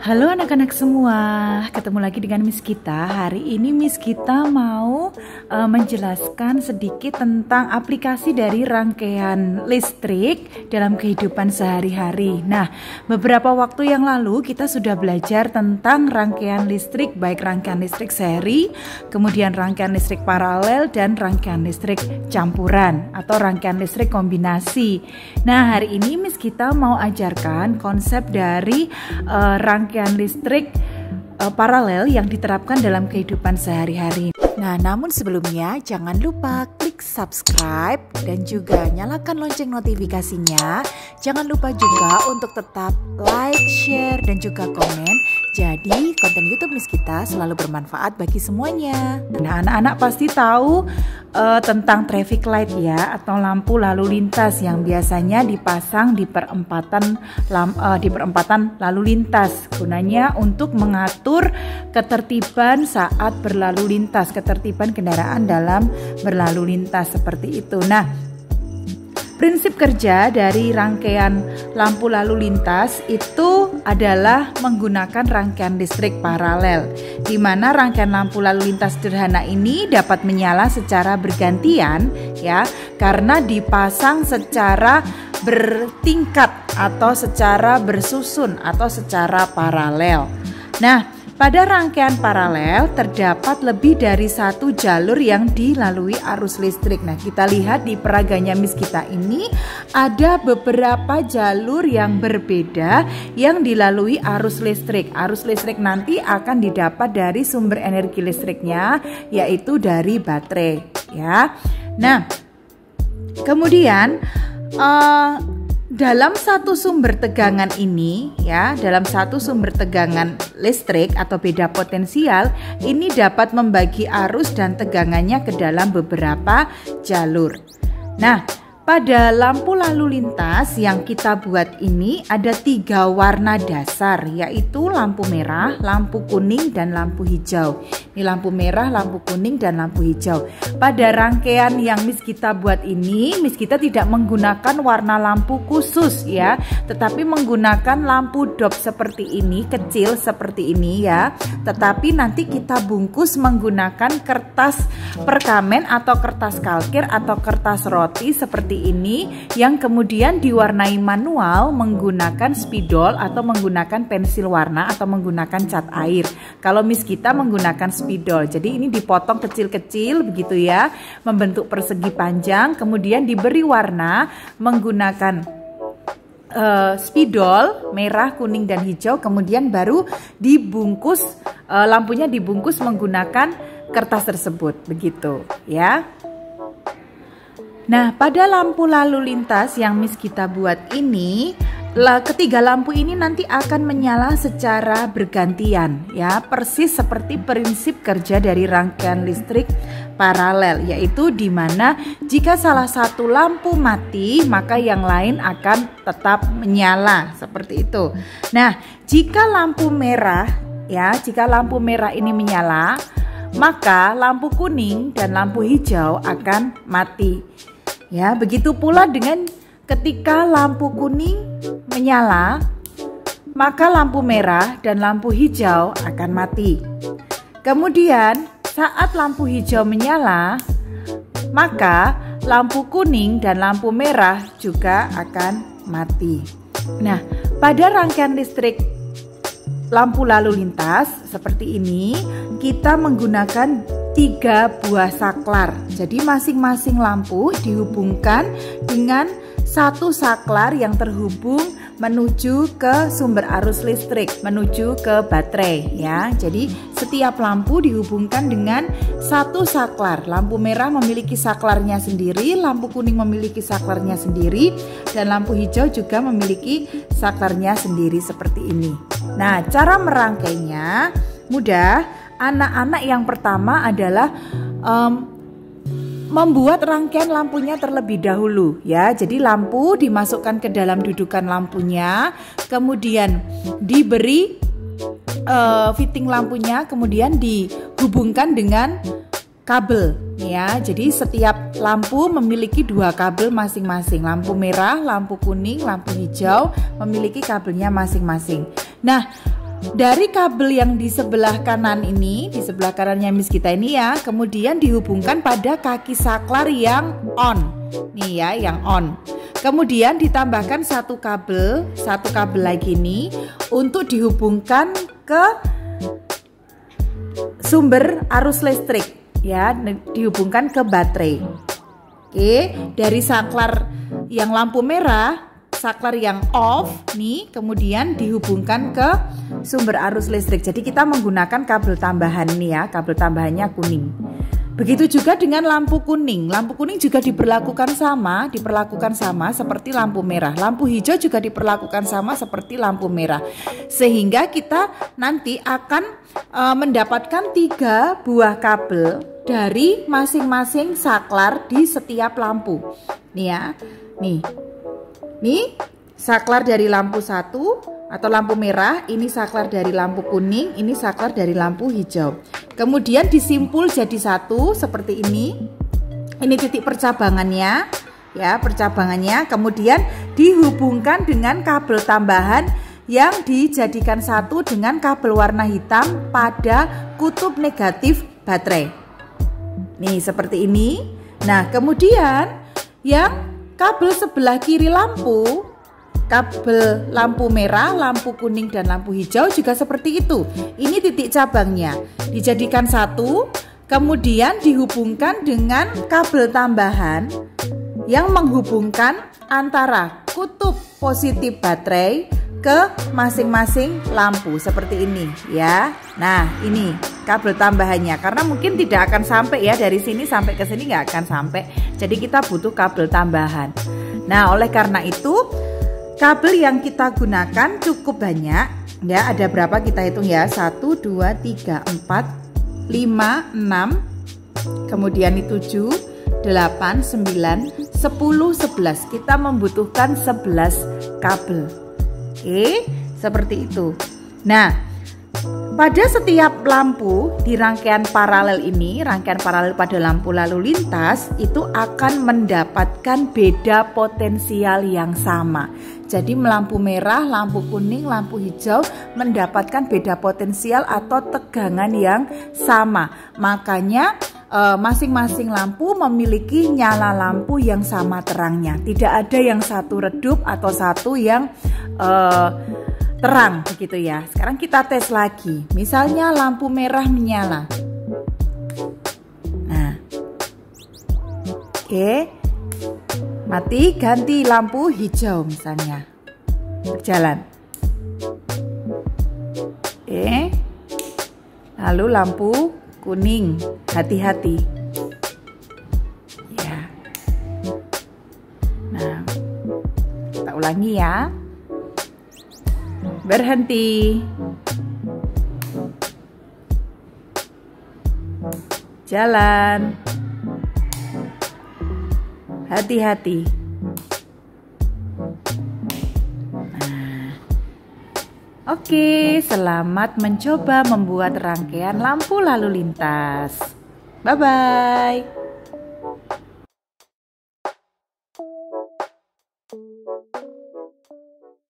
Halo anak-anak semua, ketemu lagi dengan Miss Gita. Hari ini Miss Gita mau menjelaskan sedikit tentang aplikasi dari rangkaian listrik dalam kehidupan sehari-hari. Nah, beberapa waktu yang lalu kita sudah belajar tentang rangkaian listrik, baik rangkaian listrik seri, kemudian rangkaian listrik paralel, dan rangkaian listrik campuran atau rangkaian listrik kombinasi. Nah, hari ini Miss Gita mau ajarkan konsep dari rangkaian listrik paralel yang diterapkan dalam kehidupan sehari-hari. Nah, namun sebelumnya jangan lupa klik subscribe dan juga nyalakan lonceng notifikasinya. Jangan lupa juga untuk tetap like, share, dan juga komen. Jadi konten YouTube Miss Gita selalu bermanfaat bagi semuanya. Nah, anak-anak pasti tahu tentang traffic light ya, atau lampu lalu lintas yang biasanya dipasang di perempatan lalu lintas. Gunanya untuk mengatur ketertiban saat berlalu lintas, ketertiban kendaraan dalam berlalu lintas seperti itu. Nah, prinsip kerja dari rangkaian lampu lalu lintas itu adalah menggunakan rangkaian listrik paralel, di mana rangkaian lampu lalu lintas sederhana ini dapat menyala secara bergantian ya, karena dipasang secara bertingkat atau secara bersusun atau secara paralel. Nah, pada rangkaian paralel terdapat lebih dari satu jalur yang dilalui arus listrik. Nah, kita lihat di peraganya Miss Gita ini ada beberapa jalur yang berbeda yang dilalui arus listrik. Arus listrik nanti akan didapat dari sumber energi listriknya, yaitu dari baterai ya. Nah, kemudian dalam satu sumber tegangan ini ya, dalam satu sumber tegangan listrik atau beda potensial ini dapat membagi arus dan tegangannya ke dalam beberapa jalur. Nah, pada lampu lalu lintas yang kita buat ini ada 3 warna dasar, yaitu lampu merah, lampu kuning, dan lampu hijau. Ini lampu merah, lampu kuning, dan lampu hijau. Pada rangkaian yang Miss Gita buat ini, Miss Gita tidak menggunakan warna lampu khusus ya, tetapi menggunakan lampu dop seperti ini, kecil seperti ini ya. Tetapi nanti kita bungkus menggunakan kertas perkamen atau kertas kalkir atau kertas roti seperti ini, yang kemudian diwarnai manual menggunakan spidol atau menggunakan pensil warna atau menggunakan cat air. Kalau Miss Gita menggunakan spidol, jadi ini dipotong kecil-kecil begitu ya, membentuk persegi panjang, kemudian diberi warna menggunakan spidol merah, kuning, dan hijau, kemudian baru dibungkus, lampunya dibungkus menggunakan kertas tersebut begitu ya. Nah, pada lampu lalu lintas yang Miss Gita buat ini, ketiga lampu ini nanti akan menyala secara bergantian ya, persis seperti prinsip kerja dari rangkaian listrik paralel, yaitu di mana jika salah satu lampu mati maka yang lain akan tetap menyala seperti itu. Nah, jika lampu merah ya, jika lampu merah ini menyala, maka lampu kuning dan lampu hijau akan mati. Ya, begitu pula dengan ketika lampu kuning menyala, maka lampu merah dan lampu hijau akan mati. Kemudian saat lampu hijau menyala, maka lampu kuning dan lampu merah juga akan mati. Nah, pada rangkaian listrik lampu lalu lintas seperti ini, kita menggunakan 3 buah saklar. Jadi masing-masing lampu dihubungkan dengan satu saklar yang terhubung menuju ke sumber arus listrik, menuju ke baterai ya. Jadi setiap lampu dihubungkan dengan satu saklar. Lampu merah memiliki saklarnya sendiri, lampu kuning memiliki saklarnya sendiri, dan lampu hijau juga memiliki saklarnya sendiri seperti ini. Nah, cara merangkainya mudah. Anak-anak yang pertama adalah membuat rangkaian lampunya terlebih dahulu ya. Jadi lampu dimasukkan ke dalam dudukan lampunya, kemudian diberi fitting lampunya, kemudian dihubungkan dengan kabel ya. Jadi setiap lampu memiliki 2 kabel masing-masing. Lampu merah, lampu kuning, lampu hijau memiliki kabelnya masing-masing. Nah, dari kabel yang di sebelah kanan ini, di sebelah kanannya Miss Gita ini ya, kemudian dihubungkan pada kaki saklar yang on. Nih ya, yang on. Kemudian ditambahkan satu kabel lagi nih untuk dihubungkan ke sumber arus listrik ya, dihubungkan ke baterai. Oke, dari saklar yang lampu merah, saklar yang off nih, kemudian dihubungkan ke sumber arus listrik. Jadi kita menggunakan kabel tambahan nih ya, kabel tambahannya kuning. Begitu juga dengan lampu kuning. Lampu kuning juga diperlakukan sama seperti lampu merah. Lampu hijau juga diperlakukan sama seperti lampu merah. Sehingga kita nanti akan mendapatkan 3 buah kabel dari masing-masing saklar di setiap lampu. Nih ya. Nih saklar dari lampu 1 atau lampu merah, ini saklar dari lampu kuning, ini saklar dari lampu hijau. Kemudian disimpul jadi satu seperti ini. Ini titik percabangannya ya, percabangannya. Kemudian dihubungkan dengan kabel tambahan yang dijadikan satu dengan kabel warna hitam pada kutub negatif baterai. Nih seperti ini. Nah, kemudian yang kabel sebelah kiri lampu, kabel lampu merah, lampu kuning, dan lampu hijau juga seperti itu. Ini titik cabangnya, dijadikan satu, kemudian dihubungkan dengan kabel tambahan yang menghubungkan antara kutub positif baterai ke masing-masing lampu seperti ini ya. Nah, ini kabel tambahannya, karena mungkin tidak akan sampai ya, dari sini sampai ke sini nggak akan sampai. Jadi kita butuh kabel tambahan. Nah, oleh karena itu kabel yang kita gunakan cukup banyak ya. Ada berapa kita hitung ya? 1, 2, 3, 4, 5, 6, kemudian 7, 8, 9, 10, 11. Kita membutuhkan 11 kabel. Oke, seperti itu. Nah, pada setiap lampu di rangkaian paralel ini, rangkaian paralel pada lampu lalu lintas itu akan mendapatkan beda potensial yang sama. Jadi lampu merah, lampu kuning, lampu hijau mendapatkan beda potensial atau tegangan yang sama. Makanya masing-masing lampu memiliki nyala lampu yang sama terangnya. Tidak ada yang satu redup atau satu yang terang begitu ya. Sekarang kita tes lagi. Misalnya lampu merah menyala. Nah, oke, mati, ganti lampu hijau misalnya. Berjalan. Oke. Lalu lampu kuning, hati-hati. Ya. Nah, kita ulangi ya. Berhenti. Jalan. Hati-hati. Nah. Oke, selamat mencoba membuat rangkaian lampu lalu lintas. Bye-bye.